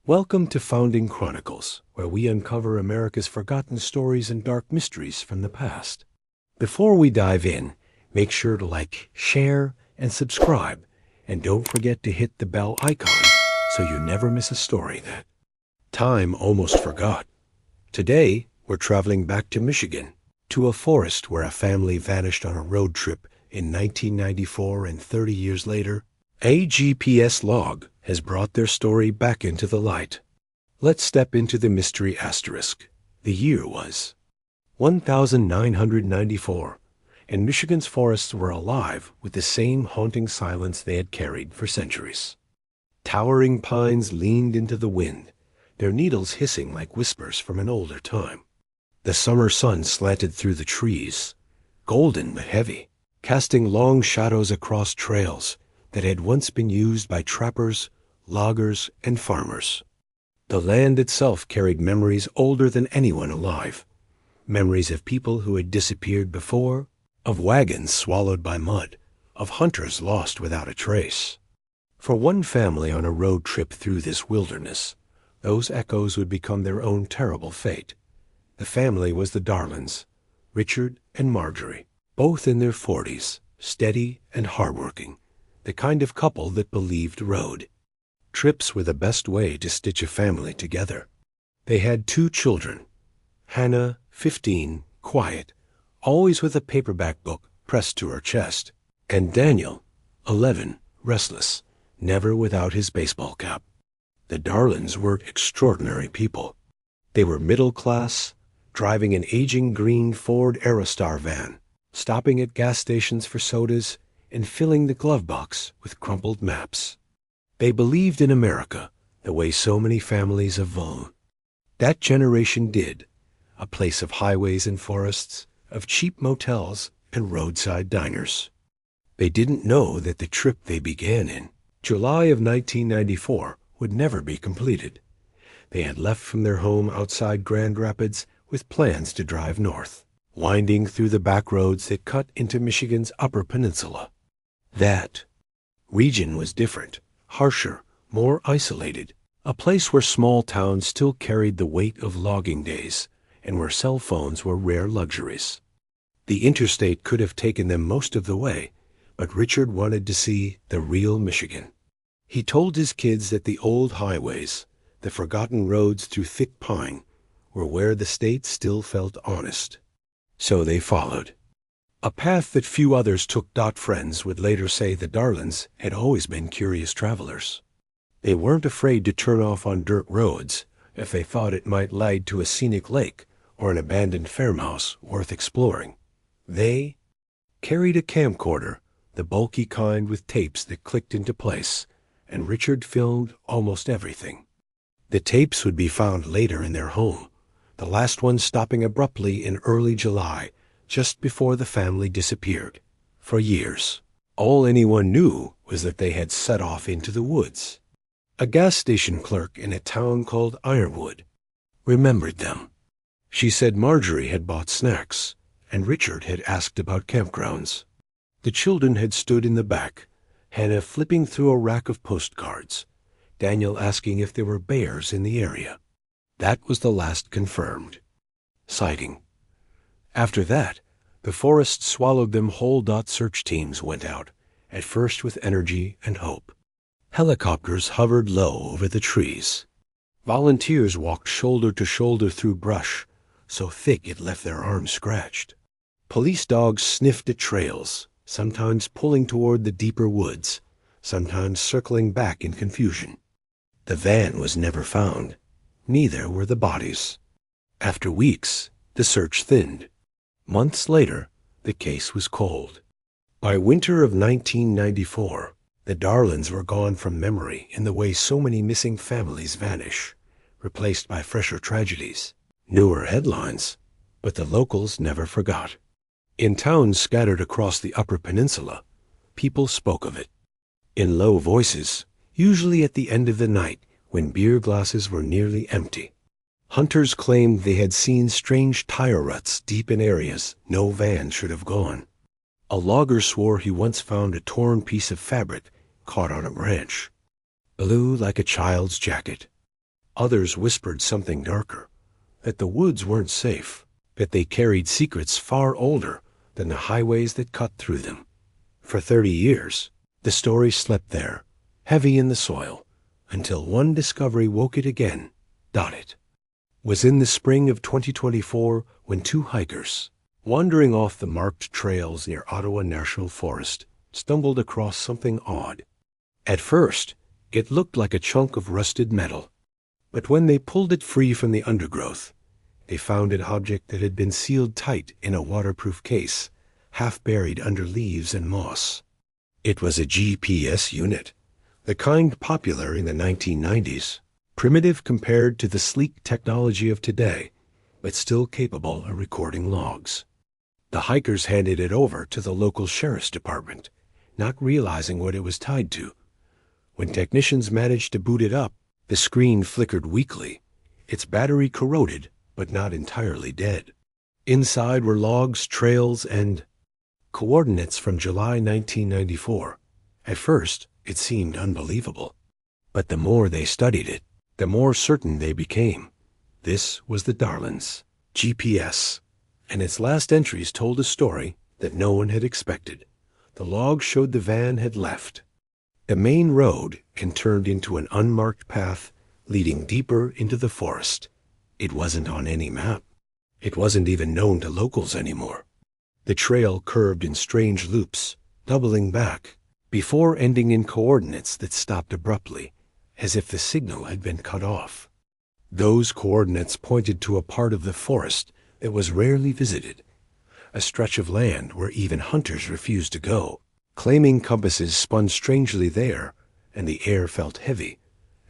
Welcome to Founding Chronicles, where we uncover America's forgotten stories and dark mysteries from the past. Before we dive in, make sure to like, share, and subscribe, and don't forget to hit the bell icon so you never miss a story that time almost forgot. Today, we're traveling back to Michigan, to a forest where a family vanished on a road trip in 1994, and 30 years later, a GPS log has brought their story back into the light. Let's step into the mystery asterisk. The year was 1994, and Michigan's forests were alive with the same haunting silence they had carried for centuries. Towering pines leaned into the wind, their needles hissing like whispers from an older time. The summer sun slanted through the trees, golden but heavy, casting long shadows across trails that had once been used by trappers, loggers, and farmers. The land itself carried memories older than anyone alive. Memories of people who had disappeared before, of wagons swallowed by mud, of hunters lost without a trace. For one family on a road trip through this wilderness, those echoes would become their own terrible fate. The family was the Darlens, Richard and Marjorie, both in their 40s, steady and hardworking, the kind of couple that believed road. Trips were the best way to stitch a family together. They had 2 children, Hannah, 15, quiet, always with a paperback book pressed to her chest, and Daniel, 11, restless, never without his baseball cap. The Darlens were extraordinary people. They were middle class, driving an aging green Ford Aerostar van, stopping at gas stations for sodas, and filling the glove box with crumpled maps. They believed in America the way so many families of Vaughan. That generation did, a place of highways and forests, of cheap motels and roadside diners. They didn't know that the trip they began in July of 1994 would never be completed. They had left from their home outside Grand Rapids with plans to drive north, winding through the back roads that cut into Michigan's Upper Peninsula. That region was different, harsher, more isolated, a place where small towns still carried the weight of logging days and where cell phones were rare luxuries. The interstate could have taken them most of the way, but Richard wanted to see the real Michigan. He told his kids that the old highways, the forgotten roads through thick pine, were where the state still felt honest. So they followed. A path that few others took. Friends would later say the Darlens had always been curious travelers. They weren't afraid to turn off on dirt roads if they thought it might lead to a scenic lake or an abandoned farmhouse worth exploring. They carried a camcorder, the bulky kind with tapes that clicked into place, and Richard filmed almost everything. The tapes would be found later in their home, the last one stopping abruptly in early July, just before the family disappeared. For years, all anyone knew was that they had set off into the woods. A gas station clerk in a town called Ironwood remembered them. She said Marjorie had bought snacks, and Richard had asked about campgrounds. The children had stood in the back, Hannah flipping through a rack of postcards, Daniel asking if there were bears in the area. That was the last confirmed sighting. After that, the forest swallowed them whole. Search teams went out, at first with energy and hope. Helicopters hovered low over the trees. Volunteers walked shoulder to shoulder through brush, so thick it left their arms scratched. Police dogs sniffed at trails, sometimes pulling toward the deeper woods, sometimes circling back in confusion. The van was never found. Neither were the bodies. After weeks, the search thinned. Months later, the case was cold. By winter of 1994, the Darlens were gone from memory in the way so many missing families vanish, replaced by fresher tragedies, newer headlines, but the locals never forgot. In towns scattered across the Upper Peninsula, people spoke of it. In low voices, usually at the end of the night when beer glasses were nearly empty. Hunters claimed they had seen strange tire ruts deep in areas no van should have gone. A logger swore he once found a torn piece of fabric caught on a branch, blue like a child's jacket. Others whispered something darker, that the woods weren't safe, that they carried secrets far older than the highways that cut through them. For 30 years, the story slept there, heavy in the soil, until one discovery woke it again. It was in the spring of 2024 when two hikers, wandering off the marked trails near Ottawa National Forest, stumbled across something odd. At first, it looked like a chunk of rusted metal, but when they pulled it free from the undergrowth, they found an object that had been sealed tight in a waterproof case, half buried under leaves and moss. It was a GPS unit, the kind popular in the 1990s, primitive compared to the sleek technology of today, but still capable of recording logs. The hikers handed it over to the local sheriff's department, not realizing what it was tied to. When technicians managed to boot it up, the screen flickered weakly, its battery corroded, but not entirely dead. Inside were logs, trails, and coordinates from July 1994. At first, it seemed unbelievable. But the more they studied it, the more certain they became. This was the Darlens GPS, and its last entries told a story that no one had expected. The log showed the van had left the main road and turned into an unmarked path leading deeper into the forest. It wasn't on any map. It wasn't even known to locals anymore. The trail curved in strange loops, doubling back, before ending in coordinates that stopped abruptly, as if the signal had been cut off. Those coordinates pointed to a part of the forest that was rarely visited, a stretch of land where even hunters refused to go. Claiming compasses spun strangely there, and the air felt heavy,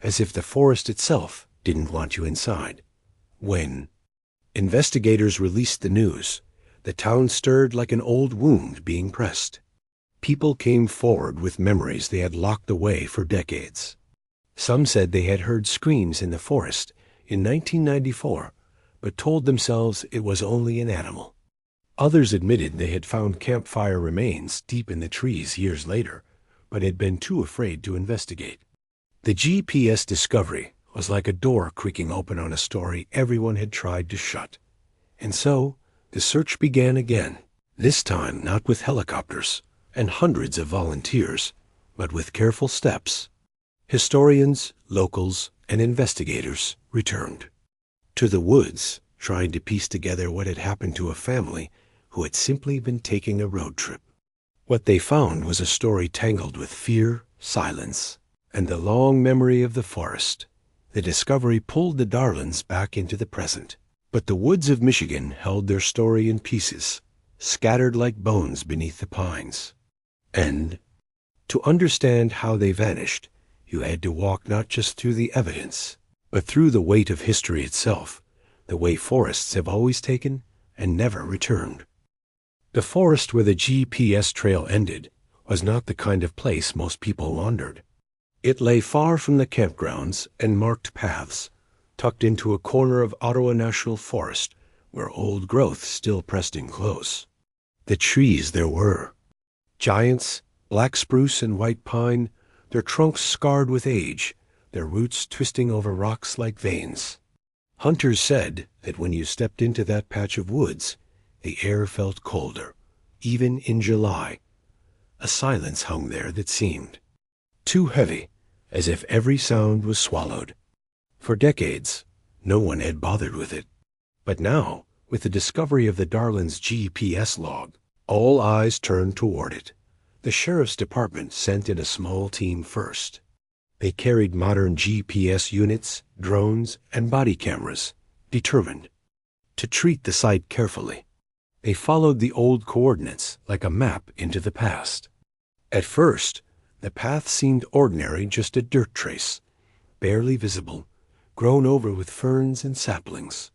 as if the forest itself didn't want you inside. When investigators released the news, the town stirred like an old wound being pressed. People came forward with memories they had locked away for decades. Some said they had heard screams in the forest in 1994, but told themselves it was only an animal. Others admitted they had found campfire remains deep in the trees years later, but had been too afraid to investigate. The GPS discovery was like a door creaking open on a story everyone had tried to shut. And so, the search began again, this time not with helicopters and hundreds of volunteers, but with careful steps. Historians, locals, and investigators returned to the woods, trying to piece together what had happened to a family who had simply been taking a road trip. What they found was a story tangled with fear, silence, and the long memory of the forest. The discovery pulled the Darlens back into the present, but the woods of Michigan held their story in pieces, scattered like bones beneath the pines. And to understand how they vanished, you had to walk not just through the evidence, but through the weight of history itself, the way forests have always taken and never returned. The forest where the GPS trail ended was not the kind of place most people wandered. It lay far from the campgrounds and marked paths, tucked into a corner of Ottawa National Forest where old growth still pressed in close. The trees there were giants, black spruce and white pine, their trunks scarred with age, their roots twisting over rocks like veins. Hunters said that when you stepped into that patch of woods, the air felt colder, even in July. A silence hung there that seemed too heavy, as if every sound was swallowed. For decades, no one had bothered with it. But now, with the discovery of the Darlens GPS log, all eyes turned toward it. The sheriff's department sent in a small team first. They carried modern GPS units, drones, and body cameras, determined to treat the site carefully. They followed the old coordinates like a map into the past. At first, the path seemed ordinary, just a dirt trace, barely visible, grown over with ferns and saplings.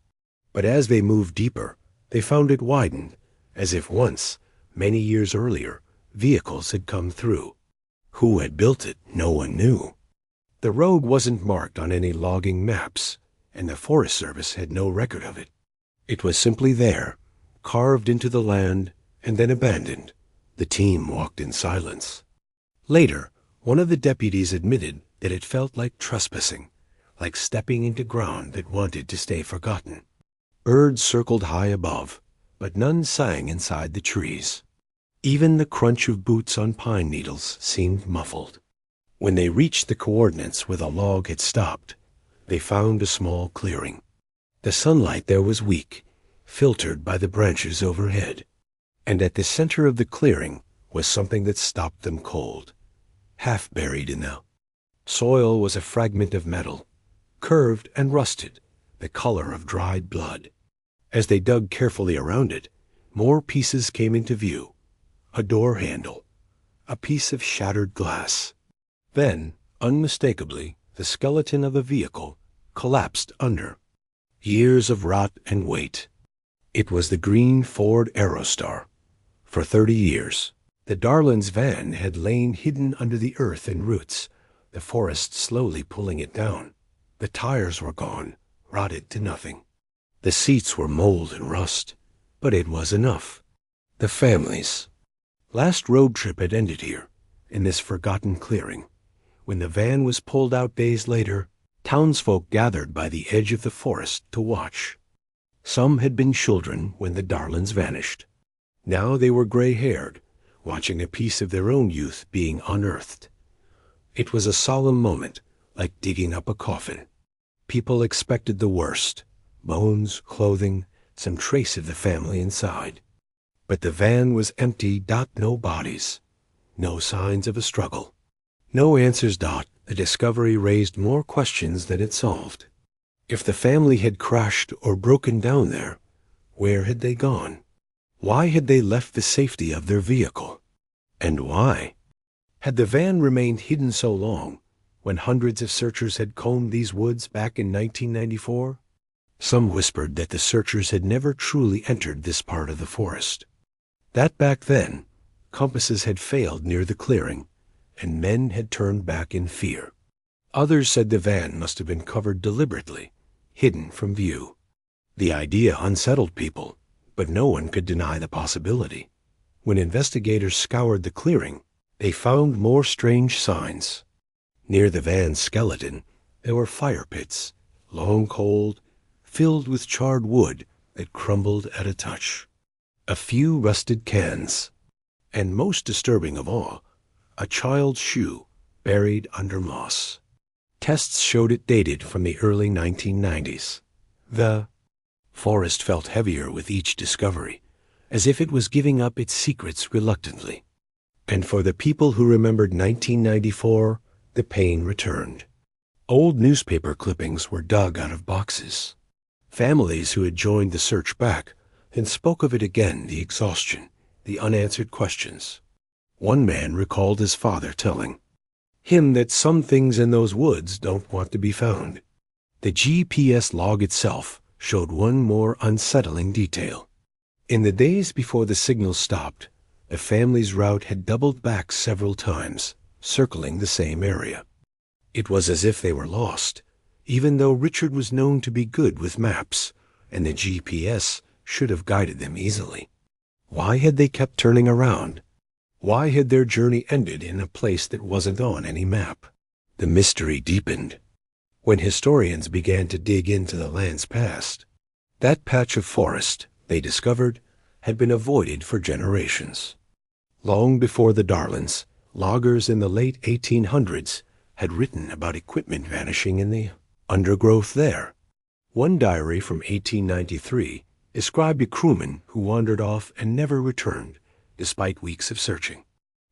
But as they moved deeper, they found it widened, as if once, many years earlier, vehicles had come through. Who had built it, no one knew. The road wasn't marked on any logging maps, and the Forest Service had no record of it. It was simply there, carved into the land, and then abandoned. The team walked in silence. Later, one of the deputies admitted that it felt like trespassing, like stepping into ground that wanted to stay forgotten. Birds circled high above, but none sang inside the trees. Even the crunch of boots on pine needles seemed muffled. When they reached the coordinates where the log had stopped, they found a small clearing. The sunlight there was weak, filtered by the branches overhead, and at the center of the clearing was something that stopped them cold. Half buried in the soil was a fragment of metal, curved and rusted, the color of dried blood. As they dug carefully around it, more pieces came into view. A door handle, a piece of shattered glass. Then, unmistakably, the skeleton of a vehicle collapsed under. Years of rot and weight. It was the green Ford Aerostar. For 30 years, the Darlens van had lain hidden under the earth and roots, the forest slowly pulling it down. The tires were gone, rotted to nothing. The seats were mold and rust, but it was enough. The family's last road trip had ended here, in this forgotten clearing. When the van was pulled out days later, townsfolk gathered by the edge of the forest to watch. Some had been children when the Darlens vanished. Now they were gray-haired, watching a piece of their own youth being unearthed. It was a solemn moment, like digging up a coffin. People expected the worst: bones, clothing, some trace of the family inside. But the van was empty. No bodies. No signs of a struggle. No answers. The discovery raised more questions than it solved. If the family had crashed or broken down there, where had they gone? Why had they left the safety of their vehicle? And why? Had the van remained hidden so long, when hundreds of searchers had combed these woods back in 1994? Some whispered that the searchers had never truly entered this part of the forest. That back then, compasses had failed near the clearing, and men had turned back in fear. Others said the van must have been covered deliberately, hidden from view. The idea unsettled people, but no one could deny the possibility. When investigators scoured the clearing, they found more strange signs. Near the van's skeleton, there were fire pits, long cold, filled with charred wood that crumbled at a touch. A few rusted cans, and most disturbing of all, a child's shoe buried under moss. Tests showed it dated from the early 1990s. The forest felt heavier with each discovery, as if it was giving up its secrets reluctantly. And for the people who remembered 1994, the pain returned. Old newspaper clippings were dug out of boxes. Families who had joined the search back and spoke of it again, the exhaustion, the unanswered questions. One man recalled his father telling him that some things in those woods don't want to be found. The GPS log itself showed one more unsettling detail. In the days before the signal stopped, the family's route had doubled back several times, circling the same area. It was as if they were lost, even though Richard was known to be good with maps, and the GPS should have guided them easily. Why had they kept turning around? Why had their journey ended in a place that wasn't on any map? The mystery deepened when historians began to dig into the land's past. That patch of forest, they discovered, had been avoided for generations. Long before the Darlens, loggers in the late 1800s had written about equipment vanishing in the undergrowth there. One diary from 1893 described a crewman who wandered off and never returned, despite weeks of searching.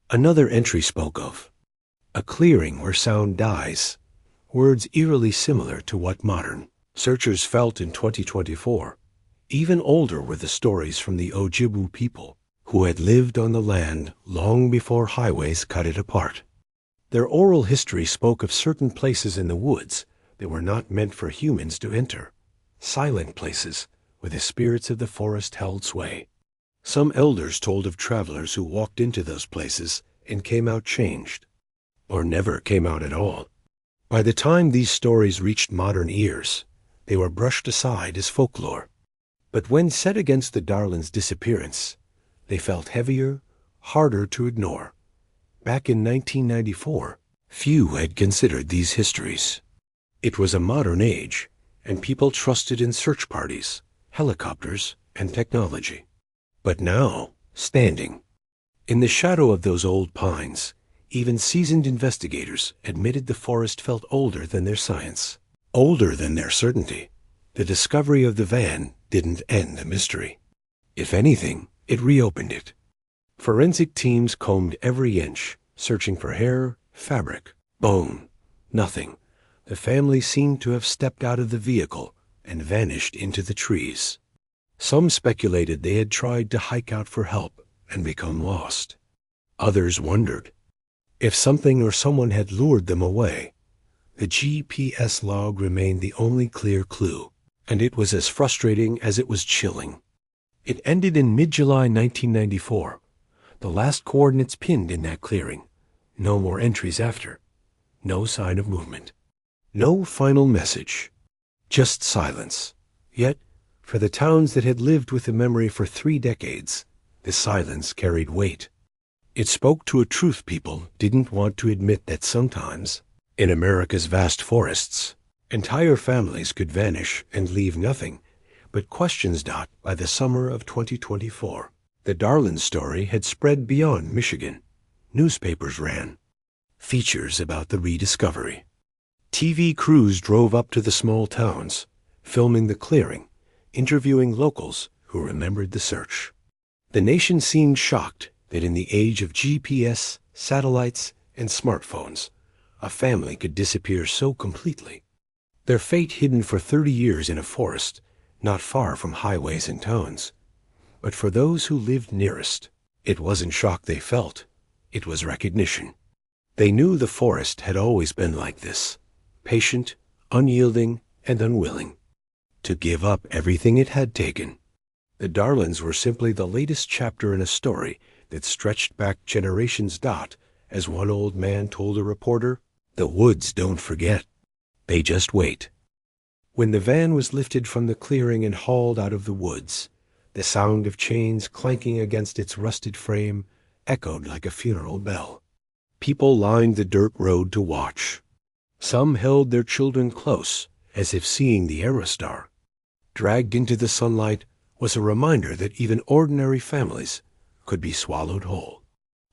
Another entry spoke of a clearing where sound dies, words eerily similar to what modern searchers felt in 2024. Even older were the stories from the Ojibwe people, who had lived on the land long before highways cut it apart. Their oral history spoke of certain places in the woods that were not meant for humans to enter, silent places where the spirits of the forest held sway. Some elders told of travelers who walked into those places and came out changed, or never came out at all. By the time these stories reached modern ears, they were brushed aside as folklore. But when set against the Darlens' disappearance, they felt heavier, harder to ignore. Back in 1994, few had considered these histories. It was a modern age, and people trusted in search parties, helicopters, and technology. But now, standing in the shadow of those old pines, even seasoned investigators admitted the forest felt older than their science, older than their certainty. The discovery of the van didn't end the mystery. If anything, it reopened it. Forensic teams combed every inch, searching for hair, fabric, bone. Nothing. The family seemed to have stepped out of the vehicle and vanished into the trees. Some speculated they had tried to hike out for help and become lost. Others wondered if something or someone had lured them away. The GPS log remained the only clear clue, and it was as frustrating as it was chilling. It ended in mid-July 1994, the last coordinates pinned in that clearing. No more entries after. No sign of movement. No final message. Just silence. Yet, for the towns that had lived with the memory for 3 decades, the silence carried weight. It spoke to a truth people didn't want to admit, that sometimes, in America's vast forests, entire families could vanish and leave nothing but questions. By the summer of 2024, the Darlens story had spread beyond Michigan. Newspapers ran features about the rediscovery. TV crews drove up to the small towns, filming the clearing, interviewing locals who remembered the search. The nation seemed shocked that in the age of GPS, satellites, and smartphones, a family could disappear so completely. Their fate hidden for 30 years in a forest, not far from highways and towns. But for those who lived nearest, it wasn't shock they felt. It was recognition. They knew the forest had always been like this, patient, unyielding, and unwilling to give up everything it had taken. The Darlens were simply the latest chapter in a story that stretched back generations. As one old man told a reporter, the woods don't forget. They just wait. When the van was lifted from the clearing and hauled out of the woods, the sound of chains clanking against its rusted frame echoed like a funeral bell. People lined the dirt road to watch. Some held their children close, as if seeing the Aerostar. Dragged into the sunlight was a reminder that even ordinary families could be swallowed whole.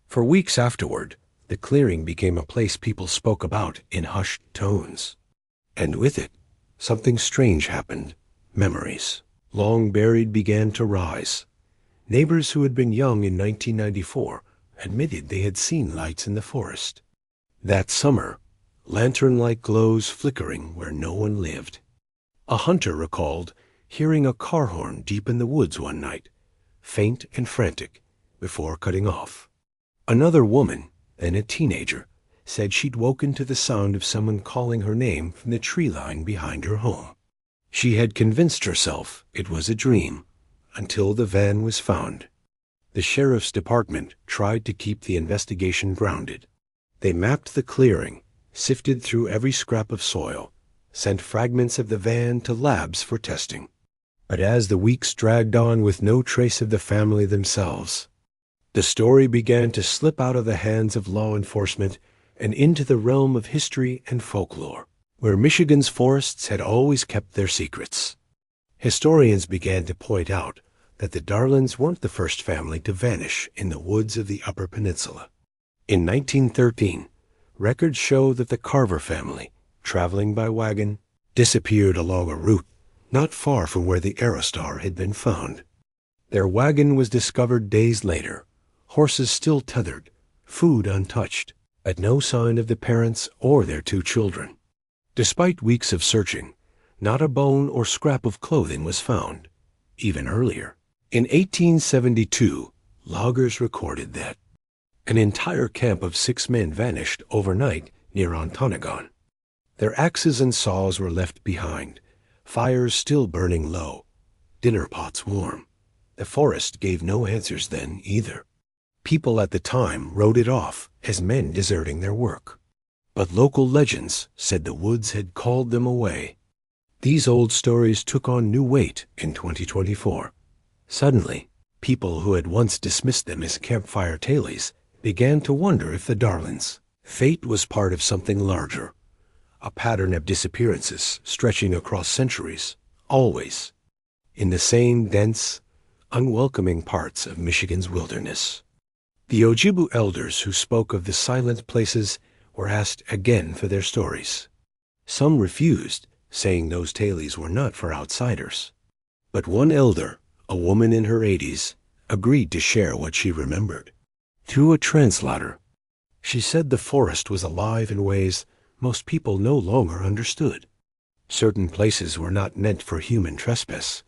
For weeks afterward, the clearing became a place people spoke about in hushed tones. And with it, something strange happened. Memories, long buried, began to rise. Neighbors who had been young in 1994 admitted they had seen lights in the forest. That summer, lantern-like glows flickering where no one lived. A hunter recalled hearing a car horn deep in the woods one night, faint and frantic, before cutting off. Another woman, then a teenager, said she'd woken to the sound of someone calling her name from the tree line behind her home. She had convinced herself it was a dream until the van was found. The sheriff's department tried to keep the investigation grounded. They mapped the clearing, sifted through every scrap of soil, sent fragments of the van to labs for testing. But as the weeks dragged on with no trace of the family themselves, the story began to slip out of the hands of law enforcement and into the realm of history and folklore, where Michigan's forests had always kept their secrets. Historians began to point out that the Darlens weren't the first family to vanish in the woods of the Upper Peninsula. In 1913, records show that the Carver family, traveling by wagon, disappeared along a route not far from where the Aerostar had been found. Their wagon was discovered days later, horses still tethered, food untouched, but no sign of the parents or their 2 children. Despite weeks of searching, not a bone or scrap of clothing was found. Even earlier, in 1872, loggers recorded that an entire camp of 6 men vanished overnight near Ontonagon. Their axes and saws were left behind, fires still burning low, dinner pots warm. The forest gave no answers then either. People at the time wrote it off as men deserting their work. But local legends said the woods had called them away. These old stories took on new weight in 2024. Suddenly, people who had once dismissed them as campfire tales began to wonder if the Darlens' fate was part of something larger, a pattern of disappearances stretching across centuries, always in the same dense, unwelcoming parts of Michigan's wilderness. The Ojibwe elders who spoke of the silent places were asked again for their stories. Some refused, saying those tales were not for outsiders. But one elder, a woman in her 80s, agreed to share what she remembered. Through a translator, she said the forest was alive in ways most people no longer understood. Certain places were not meant for human trespass,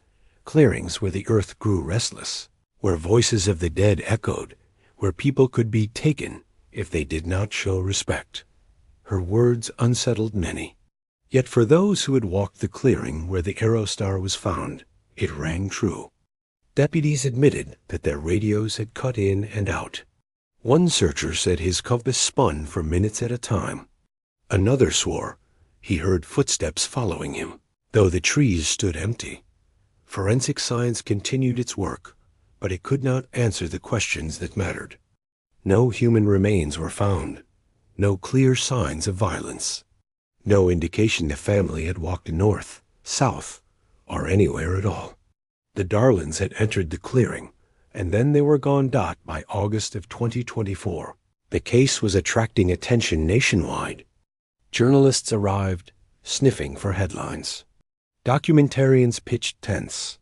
clearings where the earth grew restless, where voices of the dead echoed, where people could be taken if they did not show respect. Her words unsettled many. Yet for those who had walked the clearing where the arrow star was found, it rang true. Deputies admitted that their radios had cut in and out. One searcher said his compass spun for minutes at a time. Another swore he heard footsteps following him, though the trees stood empty. Forensic science continued its work, but it could not answer the questions that mattered. No human remains were found, no clear signs of violence, no indication the family had walked north, south, or anywhere at all. The Darlens had entered the clearing, and then they were gone. By August of 2024, the case was attracting attention nationwide. Journalists arrived, sniffing for headlines. Documentarians pitched tents.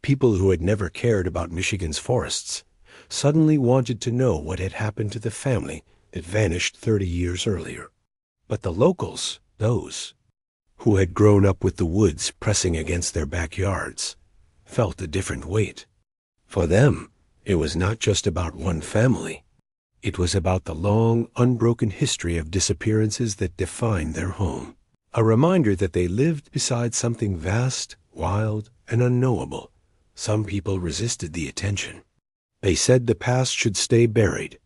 People who had never cared about Michigan's forests suddenly wanted to know what had happened to the family that vanished 30 years earlier. But the locals, those who had grown up with the woods pressing against their backyards, felt a different weight. For them, it was not just about one family. It was about the long, unbroken history of disappearances that defined their home. A reminder that they lived beside something vast, wild, and unknowable. Some people resisted the attention. They said the past should stay buried.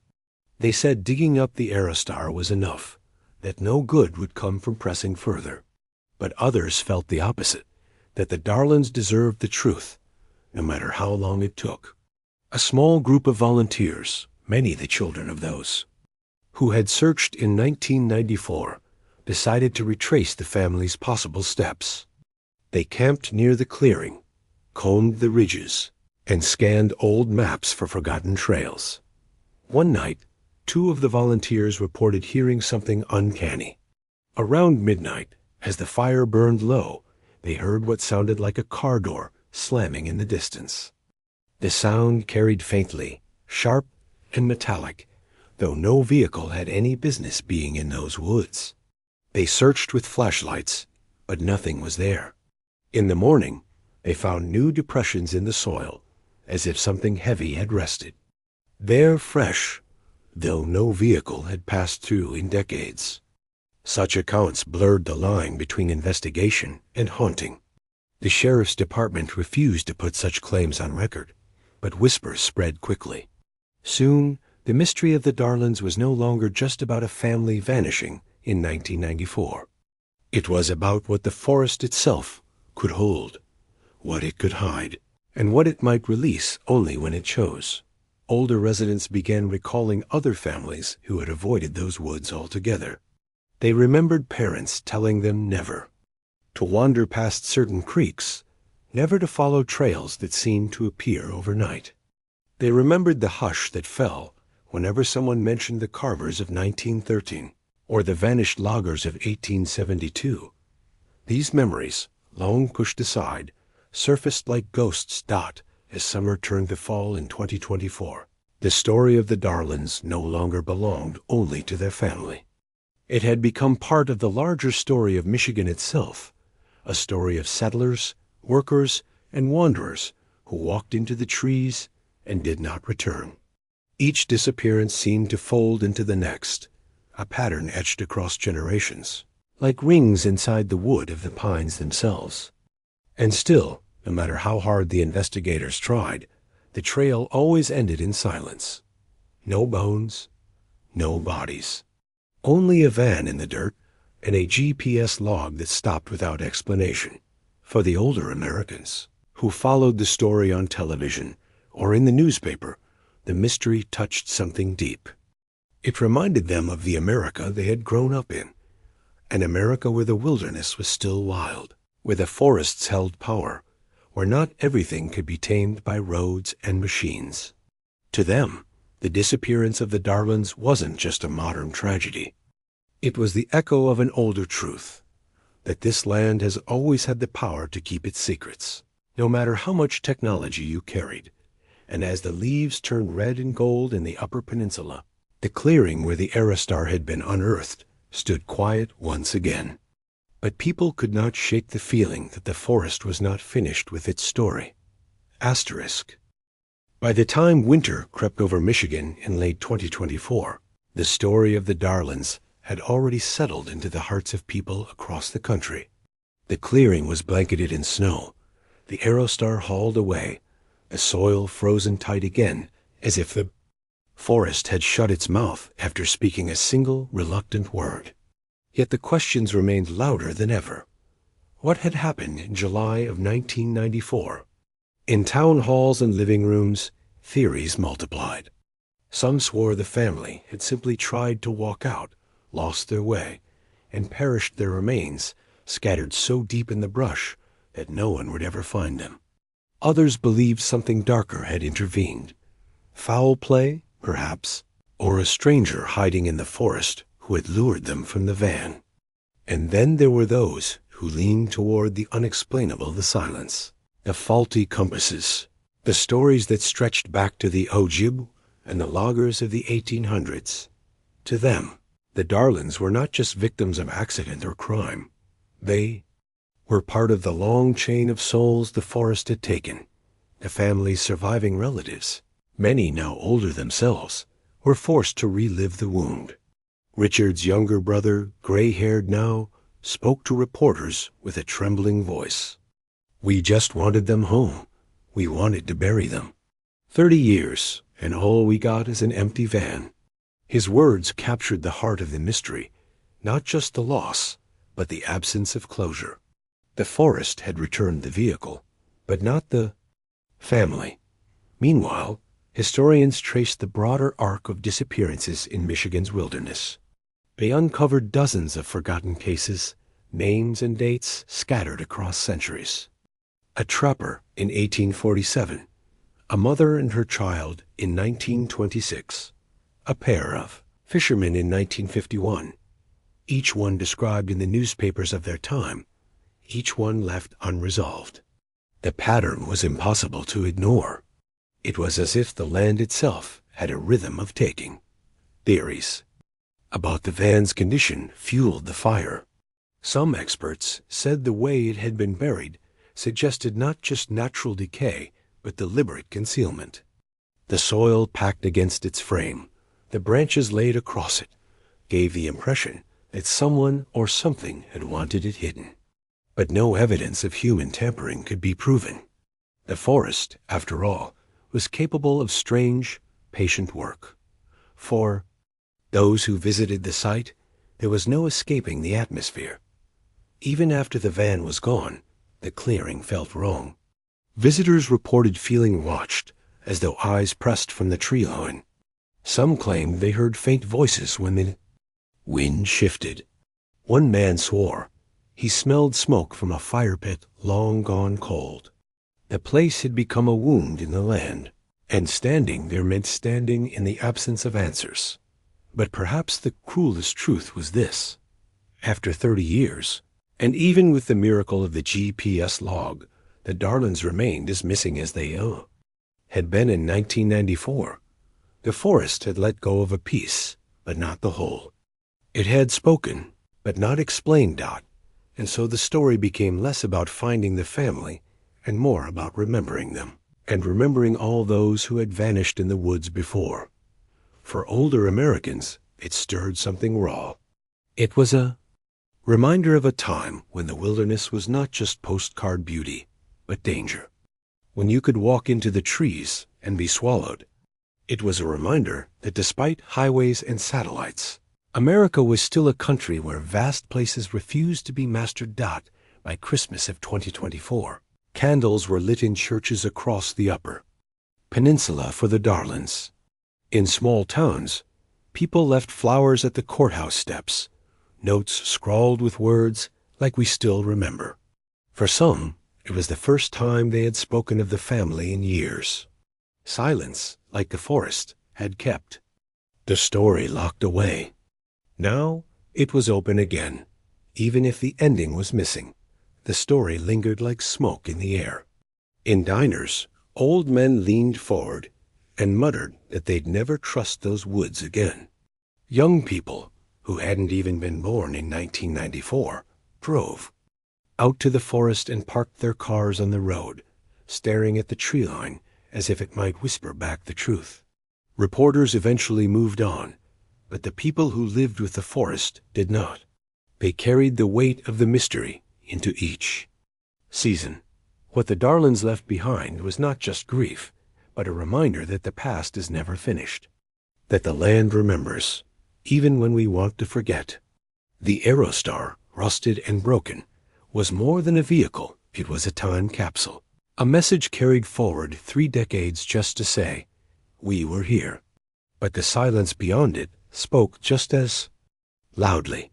They said digging up the Aerostar was enough, that no good would come from pressing further. But others felt the opposite, that the Darlens deserved the truth, no matter how long it took. A small group of volunteers, many the children of those who had searched in 1994, decided to retrace the family's possible steps. They camped near the clearing, combed the ridges, and scanned old maps for forgotten trails. One night, 2 of the volunteers reported hearing something uncanny. Around midnight, as the fire burned low, they heard what sounded like a car door slamming in the distance. The sound carried faintly, sharp and metallic, though no vehicle had any business being in those woods. They searched with flashlights, but nothing was there. In the morning, they found new depressions in the soil, as if something heavy had rested. There fresh, though no vehicle had passed through in decades. Such accounts blurred the line between investigation and haunting. The sheriff's department refused to put such claims on record, but whispers spread quickly. Soon, the mystery of the Darlens was no longer just about a family vanishing in 1994. It was about what the forest itself could hold, what it could hide, and what it might release only when it chose. Older residents began recalling other families who had avoided those woods altogether. They remembered parents telling them never to wander past certain creeks, never to follow trails that seemed to appear overnight. They remembered the hush that fell whenever someone mentioned the Carvers of 1913 or the vanished loggers of 1872. These memories, long pushed aside, surfaced like ghosts as summer turned to fall in 2024. The story of the Darlens no longer belonged only to their family. It had become part of the larger story of Michigan itself, a story of settlers, workers, and wanderers who walked into the trees and did not return. Each disappearance seemed to fold into the next, a pattern etched across generations, like rings inside the wood of the pines themselves. And still, no matter how hard the investigators tried, the trail always ended in silence. No bones, no bodies. Only a van in the dirt and a GPS log that stopped without explanation. For the older Americans who followed the story on television or in the newspaper, the mystery touched something deep. It reminded them of the America they had grown up in, An America where the wilderness was still wild, where the forests held power, where not everything could be tamed by roads and machines. To them, the disappearance of the Darlens wasn't just a modern tragedy. It was the echo of an older truth, that this land has always had the power to keep its secrets, no matter how much technology you carried. And as the leaves turned red and gold in the Upper Peninsula, the clearing where the Aerostar had been unearthed stood quiet once again. But people could not shake the feeling that the forest was not finished with its story. Asterisk. By the time winter crept over Michigan in late 2024, the story of the Darlens had already settled into the hearts of people across the country. The clearing was blanketed in snow, the Aerostar hauled away, the soil frozen tight again, as if the forest had shut its mouth after speaking a single reluctant word. Yet the questions remained louder than ever. What had happened in July of 1994? In town halls and living rooms, theories multiplied. Some swore the family had simply tried to walk out, lost their way, and perished their remains, scattered so deep in the brush that no one would ever find them. Others believed something darker had intervened. Foul play, perhaps, or a stranger hiding in the forest who had lured them from the van. And then there were those who leaned toward the unexplainable, the silence, the faulty compasses, the stories that stretched back to the Ojibwe and the loggers of the 1800s. To them, the Darlens were not just victims of accident or crime. They were part of the long chain of souls the forest had taken. The family's surviving relatives, many now older themselves, were forced to relive the wound. Richard's younger brother, gray-haired now, spoke to reporters with a trembling voice. "We just wanted them home. We wanted to bury them. 30 years, and all we got is an empty van." His words captured the heart of the mystery, not just the loss, but the absence of closure. The forest had returned the vehicle, but not the family. Meanwhile, historians traced the broader arc of disappearances in Michigan's wilderness. They uncovered dozens of forgotten cases, names and dates scattered across centuries. A trapper in 1847, a mother and her child in 1926, a pair of fishermen in 1951, each one described in the newspapers of their time, each one left unresolved. The pattern was impossible to ignore. It was as if the land itself had a rhythm of taking. Theories about the van's condition fueled the fire. Some experts said the way it had been buried suggested not just natural decay, but deliberate concealment. The soil packed against its frame, the branches laid across it, gave the impression that someone or something had wanted it hidden. But no evidence of human tampering could be proven. The forest, after all, was capable of strange, patient work. For those who visited the site, there was no escaping the atmosphere. Even after the van was gone, the clearing felt wrong. Visitors reported feeling watched, as though eyes pressed from the tree line. Some claimed they heard faint voices when the wind shifted. One man swore he smelled smoke from a fire pit long gone cold. The place had become a wound in the land, and standing there meant standing in the absence of answers. But perhaps the cruelest truth was this. After 30 years, and even with the miracle of the GPS log, the Darlens remained as missing as they had been in 1994. The forest had let go of a piece, but not the whole. It had spoken, but not explained. And so the story became less about finding the family and more about remembering them, and remembering all those who had vanished in the woods before. For older Americans, it stirred something raw. It was a reminder of a time when the wilderness was not just postcard beauty, but danger. When you could walk into the trees and be swallowed. It was a reminder that despite highways and satellites, America was still a country where vast places refused to be mastered. By Christmas of 2024, candles were lit in churches across the Upper Peninsula for the Darlens. In small towns, people left flowers at the courthouse steps, notes scrawled with words like we still remember. For some, it was the first time they had spoken of the family in years. Silence, like the forest, had kept. The story locked away. Now it was open again. Even if the ending was missing, the story lingered like smoke in the air. In diners, old men leaned forward and muttered that they'd never trust those woods again. Young people, who hadn't even been born in 1994, drove out to the forest and parked their cars on the road, staring at the tree line as if it might whisper back the truth. Reporters eventually moved on, but the people who lived with the forest did not. They carried the weight of the mystery into each season. What the Darlens left behind was not just grief, but a reminder that the past is never finished, that the land remembers, even when we want to forget. The Aerostar, rusted and broken, was more than a vehicle. It was a time capsule, a message carried forward 3 decades just to say, we were here. But the silence beyond it spoke just as loudly.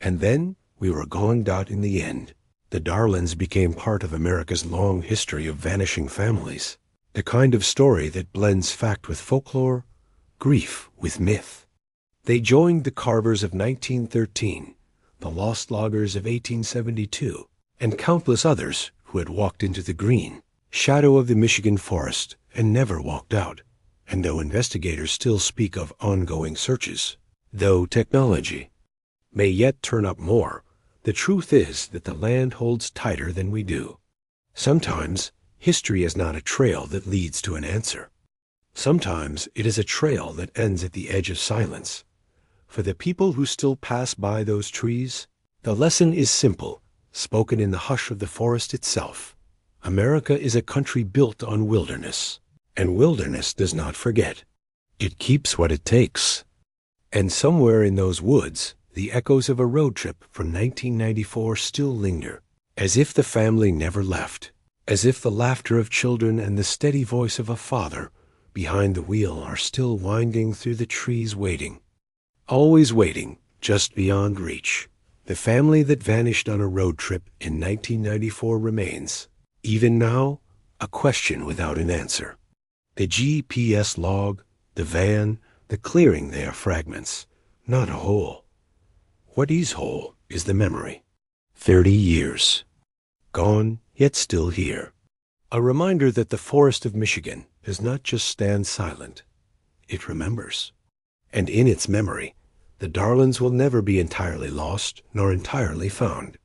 And then we were gone out in the end. The Darlens became part of America's long history of vanishing families, the kind of story that blends fact with folklore, grief with myth. They joined the carvers of 1913, the lost loggers of 1872, and countless others who had walked into the green shadow of the Michigan forest and never walked out. And though investigators still speak of ongoing searches, though technology may yet turn up more, the truth is that the land holds tighter than we do. Sometimes history is not a trail that leads to an answer. Sometimes it is a trail that ends at the edge of silence. For the people who still pass by those trees, the lesson is simple, spoken in the hush of the forest itself. America is a country built on wilderness, and wilderness does not forget. It keeps what it takes. And somewhere in those woods, the echoes of a road trip from 1994 still linger, as if the family never left, as if the laughter of children and the steady voice of a father behind the wheel are still winding through the trees waiting. Always waiting, just beyond reach. The family that vanished on a road trip in 1994 remains, even now, a question without an answer. The GPS log, the van, the clearing, they are fragments, not a whole. What is whole is the memory. 30 years. Gone, yet still here. A reminder that the forest of Michigan does not just stand silent. It remembers. And in its memory, the Darlens will never be entirely lost nor entirely found.